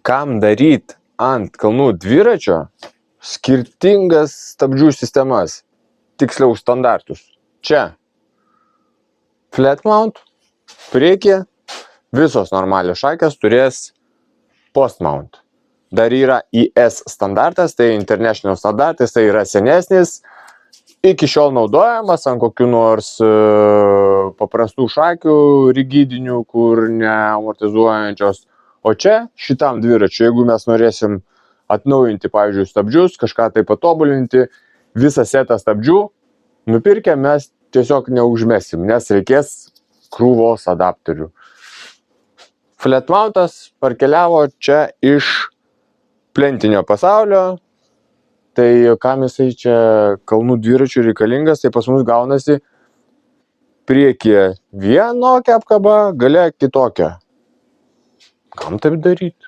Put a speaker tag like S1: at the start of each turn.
S1: kam daryti ant kalnų dviračio skirtingas stabdžių sistemas, tiksliau standartus. Čia flat mount, priekyje visos normalios šakės turės post mount. Dar yra IS standartas, tai International standartas, tai yra senesnis, iki šiol naudojamas ant kokių nors paprastų šakių rigidinių, kur neamortizuojančios. O čia šitam dviračiu, jeigu mes norėsim atnaujinti, pavyzdžiui, stabdžius, kažką tai patobulinti, visą setą stabdžių nupirkę mes tiesiog neužmesim, nes reikės krūvos adapterių. Flat mountas parkeliavo čia iš plentinio pasaulio, tai kam jisai čia kalnų dviračių reikalingas, tai pas mus gaunasi priekyje vienokia apkaba, gale kitokia. Kam taip daryti?